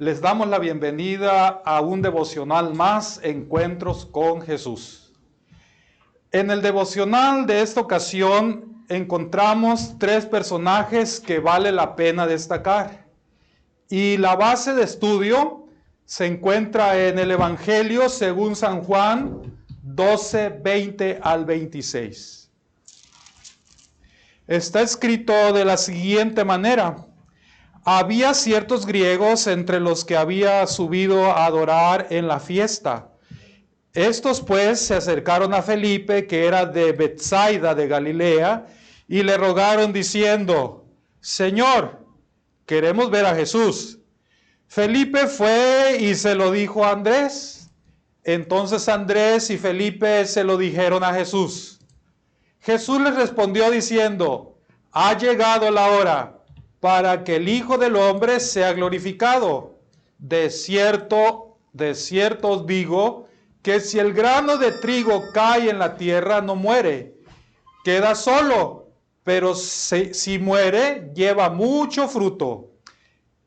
Les damos la bienvenida a un devocional más, Encuentros con Jesús. En el devocional de esta ocasión encontramos tres personajes que vale la pena destacar. Y la base de estudio se encuentra en el Evangelio según San Juan 12, 20 al 26. Está escrito de la siguiente manera: había ciertos griegos entre los que había subido a adorar en la fiesta. Estos pues se acercaron a Felipe, que era de Betsaida de Galilea, y le rogaron diciendo: Señor, queremos ver a Jesús. Felipe fue y se lo dijo a Andrés. Entonces Andrés y Felipe se lo dijeron a Jesús. Jesús les respondió diciendo: ha llegado la hora para que el Hijo del Hombre sea glorificado. De cierto os digo, que si el grano de trigo cae en la tierra, no muere, queda solo, pero si muere, lleva mucho fruto.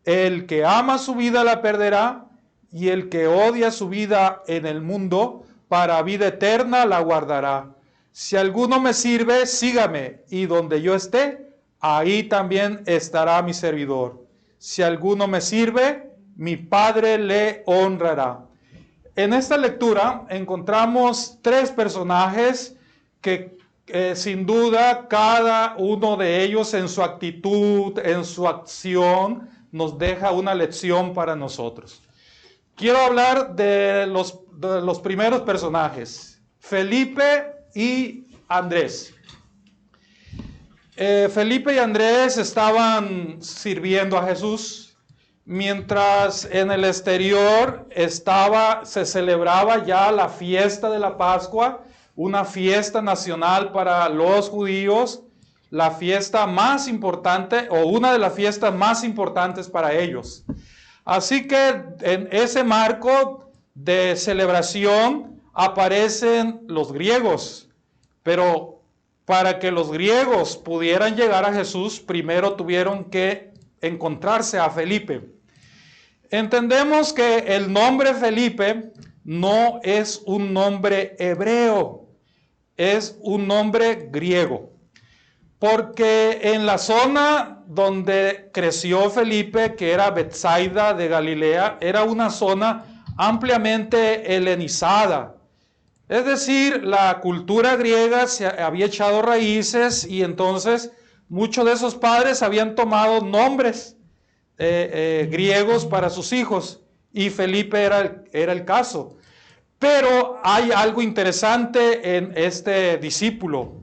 El que ama su vida la perderá, y el que odia su vida en el mundo, para vida eterna la guardará. Si alguno me sirve, sígame, y donde yo esté, ahí también estará mi servidor. Si alguno me sirve, mi Padre le honrará. En esta lectura encontramos tres personajes que sin duda cada uno de ellos en su actitud, en su acción, nos deja una lección para nosotros. Quiero hablar de los primeros personajes, Felipe y Andrés. Felipe y Andrés estaban sirviendo a Jesús, mientras en el exterior se celebraba ya la fiesta de la Pascua, una fiesta nacional para los judíos, la fiesta más importante o una de las fiestas más importantes para ellos. Así que en ese marco de celebración aparecen los griegos, pero para que los griegos pudieran llegar a Jesús, primero tuvieron que encontrarse a Felipe. Entendemos que el nombre Felipe no es un nombre hebreo, es un nombre griego. Porque en la zona donde creció Felipe, que era Betsaida de Galilea, era una zona ampliamente helenizada. Es decir, la cultura griega se había echado raíces y entonces muchos de esos padres habían tomado nombres griegos para sus hijos, y Felipe era el caso. Pero hay algo interesante en este discípulo.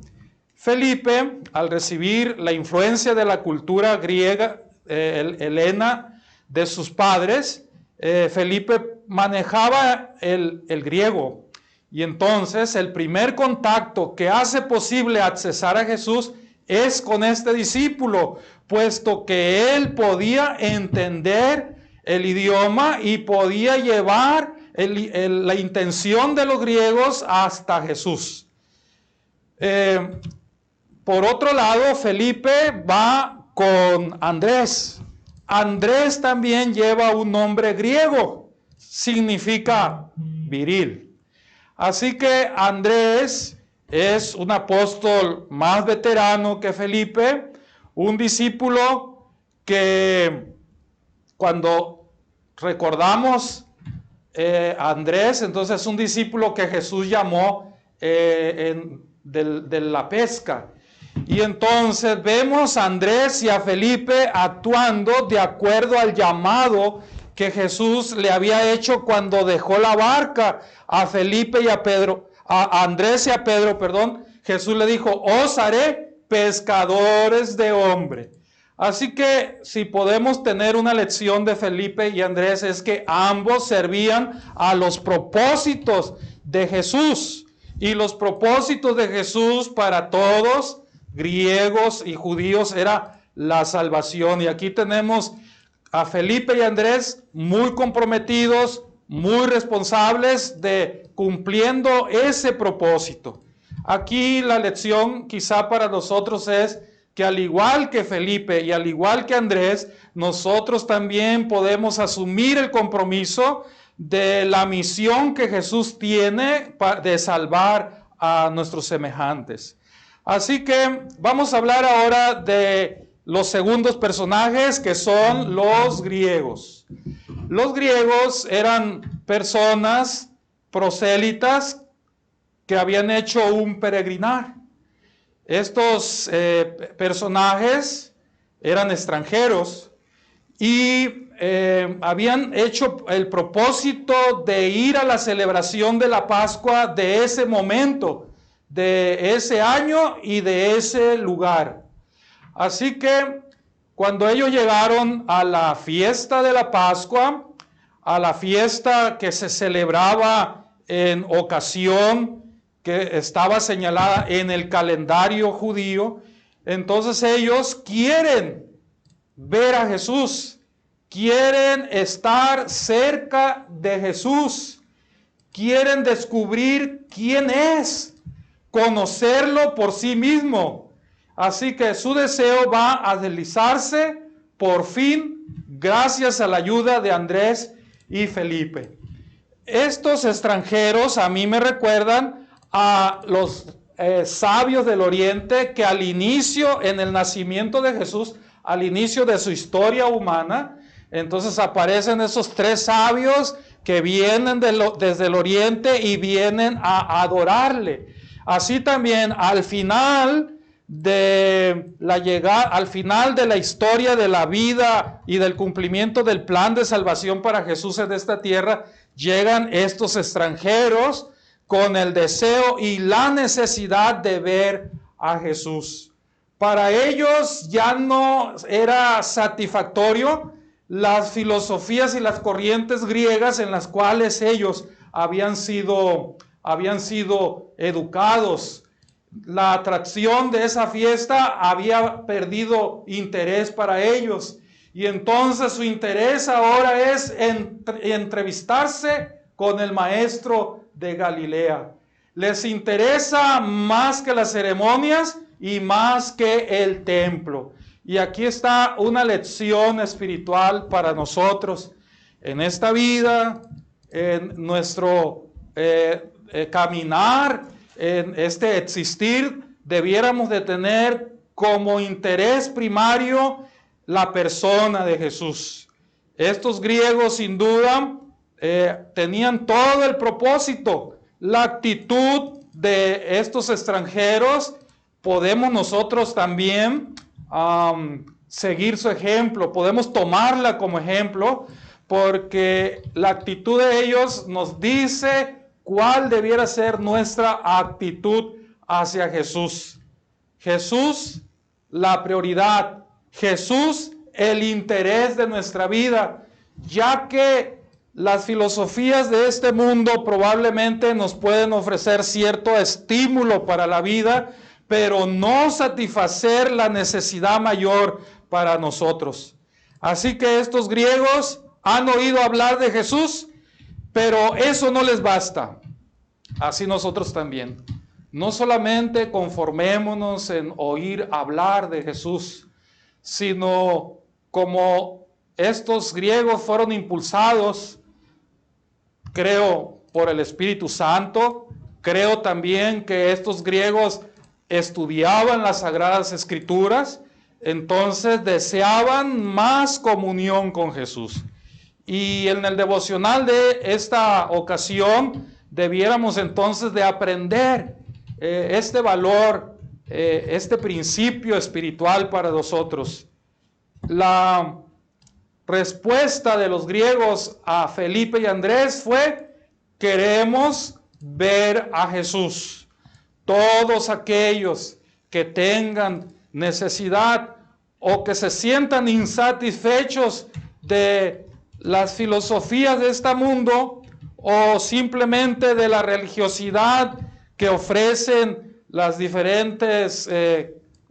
Felipe, al recibir la influencia de la cultura griega, helena, de sus padres, Felipe manejaba el griego. Y entonces el primer contacto que hace posible accesar a Jesús es con este discípulo, puesto que él podía entender el idioma y podía llevar la intención de los griegos hasta Jesús. Por otro lado, Felipe va con Andrés. Andrés también lleva un nombre griego, significa viril. Así que Andrés es un apóstol más veterano que Felipe, un discípulo que de Andrés, entonces es un discípulo que Jesús llamó de la pesca. Y entonces vemos a Andrés y a Felipe actuando de acuerdo al llamado que Jesús le había hecho cuando dejó la barca a Felipe y a Andrés y a Pedro, Jesús le dijo: os haré pescadores de hombre. Así que si podemos tener una lección de Felipe y Andrés, es que ambos servían a los propósitos de Jesús, y los propósitos de Jesús para todos, griegos y judíos, era la salvación. Y aquí tenemos a Felipe y Andrés muy comprometidos, muy responsables de cumpliendo ese propósito. Aquí la lección quizá para nosotros es que al igual que Felipe y al igual que Andrés, nosotros también podemos asumir el compromiso de la misión que Jesús tiene de salvar a nuestros semejantes. Así que vamos a hablar ahora de los segundos personajes, que son los griegos. Los griegos eran personas prosélitas que habían hecho un peregrinar. Estos personajes eran extranjeros y habían hecho el propósito de ir a la celebración de la Pascua de ese momento, de ese año y de ese lugar. Así que cuando ellos llegaron a la fiesta de la Pascua, a la fiesta que se celebraba en ocasión que estaba señalada en el calendario judío, entonces ellos quieren ver a Jesús, quieren estar cerca de Jesús, quieren descubrir quién es, conocerlo por sí mismo. Así que su deseo va a deslizarse por fin gracias a la ayuda de Andrés y Felipe. Estos extranjeros a mí me recuerdan a los sabios del Oriente que al inicio, en el nacimiento de Jesús, al inicio de su historia humana, entonces aparecen esos tres sabios que vienen desde el Oriente y vienen a adorarle. Así también al final de la llegada, al final de la historia de la vida y del cumplimiento del plan de salvación para Jesús en esta tierra, llegan estos extranjeros con el deseo y la necesidad de ver a Jesús. Para ellos ya no era satisfactorio las filosofías y las corrientes griegas en las cuales ellos habían sido educados. La atracción de esa fiesta había perdido interés para ellos, y entonces su interés ahora es entrevistarse con el maestro de Galilea. Les interesa más que las ceremonias y más que el templo. Y aquí está una lección espiritual para nosotros en esta vida, en nuestro caminar, en este existir. Debiéramos de tener como interés primario la persona de Jesús. Estos griegos sin duda tenían todo el propósito, la actitud de estos extranjeros. Podemos nosotros también seguir su ejemplo, podemos tomarla como ejemplo, porque la actitud de ellos nos dice cuál debiera ser nuestra actitud hacia Jesús. Jesús, la prioridad. Jesús, el interés de nuestra vida, ya que las filosofías de este mundo probablemente nos pueden ofrecer cierto estímulo para la vida, pero no satisfacer la necesidad mayor para nosotros. Así que estos griegos han oído hablar de Jesús, pero eso no les basta. Así nosotros también. No solamente conformémonos en oír hablar de Jesús, sino como estos griegos fueron impulsados, creo, por el Espíritu Santo. Creo también que estos griegos estudiaban las Sagradas Escrituras, entonces deseaban más comunión con Jesús. Y en el devocional de esta ocasión debiéramos entonces de aprender este valor, este principio espiritual para nosotros. La respuesta de los griegos a Felipe y Andrés fue: queremos ver a Jesús. Todos aquellos que tengan necesidad o que se sientan insatisfechos de las filosofías de este mundo, o simplemente de la religiosidad que ofrecen las diferentes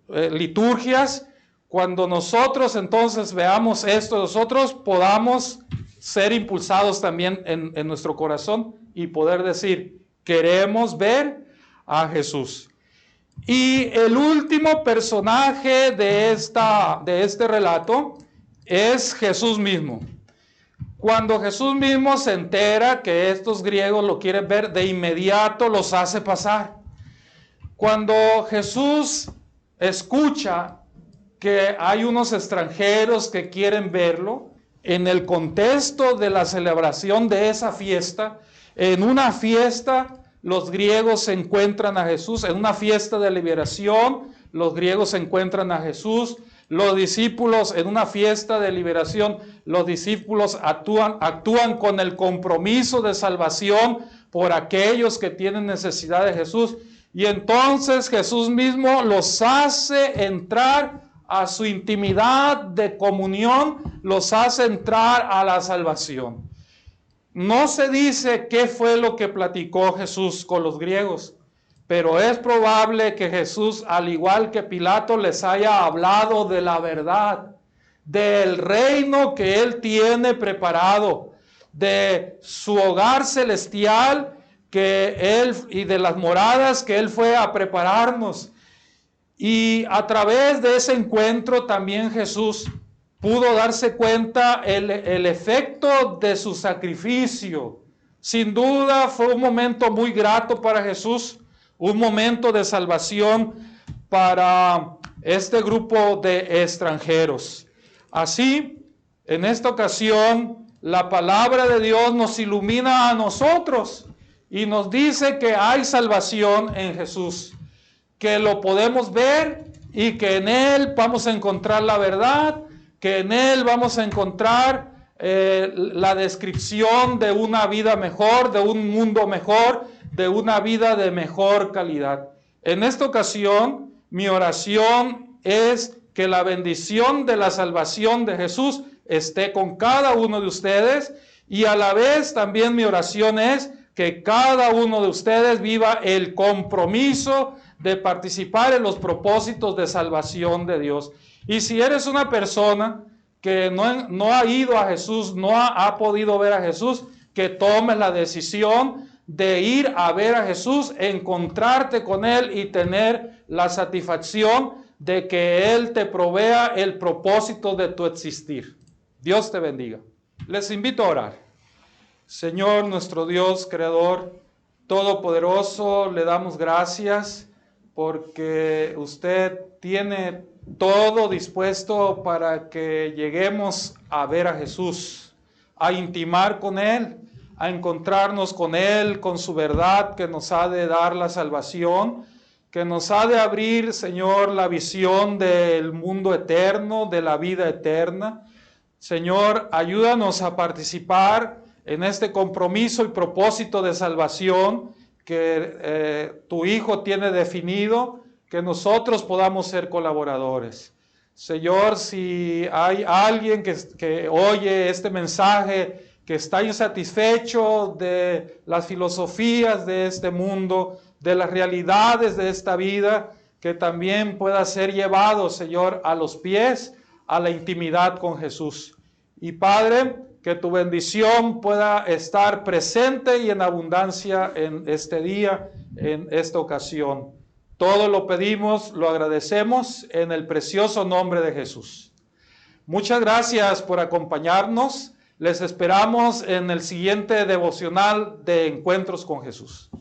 liturgias, cuando nosotros entonces veamos esto, nosotros podamos ser impulsados también en nuestro corazón y poder decir: queremos ver a Jesús. Y el último personaje de este relato es Jesús mismo. Cuando Jesús mismo se entera que estos griegos lo quieren ver, de inmediato los hace pasar. Cuando Jesús escucha que hay unos extranjeros que quieren verlo, en el contexto de la celebración de esa fiesta, en una fiesta los griegos se encuentran a Jesús, en una fiesta de liberación los griegos se encuentran a Jesús, los discípulos en una fiesta de liberación, los discípulos actúan con el compromiso de salvación por aquellos que tienen necesidad de Jesús, y entonces Jesús mismo los hace entrar a su intimidad de comunión, los hace entrar a la salvación. No se dice qué fue lo que platicó Jesús con los griegos, pero es probable que Jesús, al igual que Pilato, les haya hablado de la verdad, del reino que él tiene preparado, de su hogar celestial y de las moradas que él fue a prepararnos. Y a través de ese encuentro también Jesús pudo darse cuenta el efecto de su sacrificio. Sin duda fue un momento muy grato para Jesús, un momento de salvación para este grupo de extranjeros. Así, en esta ocasión, la palabra de Dios nos ilumina a nosotros y nos dice que hay salvación en Jesús, que lo podemos ver y que en Él vamos a encontrar la verdad, que en Él vamos a encontrar la descripción de una vida mejor, de un mundo mejor, de una vida de mejor calidad. En esta ocasión, mi oración es que la bendición de la salvación de Jesús esté con cada uno de ustedes, y a la vez también mi oración es que cada uno de ustedes viva el compromiso de participar en los propósitos de salvación de Dios. Y si eres una persona que no ha ido a Jesús, no ha podido ver a Jesús, que tomes la decisión de ir a ver a Jesús, encontrarte con Él y tener la satisfacción de que Él te provea el propósito de tu existir. Dios te bendiga. Les invito a orar. Señor, nuestro Dios, Creador, Todopoderoso, le damos gracias porque usted tiene todo dispuesto para que lleguemos a ver a Jesús, a intimar con Él, a encontrarnos con Él, con su verdad que nos ha de dar la salvación, que nos ha de abrir, Señor, la visión del mundo eterno, de la vida eterna. Señor, ayúdanos a participar en este compromiso y propósito de salvación que tu Hijo tiene definido, que nosotros podamos ser colaboradores. Señor, si hay alguien que oye este mensaje, que está insatisfecho de las filosofías de este mundo, de las realidades de esta vida, que también pueda ser llevado, Señor, a los pies, a la intimidad con Jesús. Y Padre, que tu bendición pueda estar presente y en abundancia en este día, en esta ocasión. Todo lo pedimos, lo agradecemos en el precioso nombre de Jesús. Muchas gracias por acompañarnos. Les esperamos en el siguiente devocional de Encuentros con Jesús.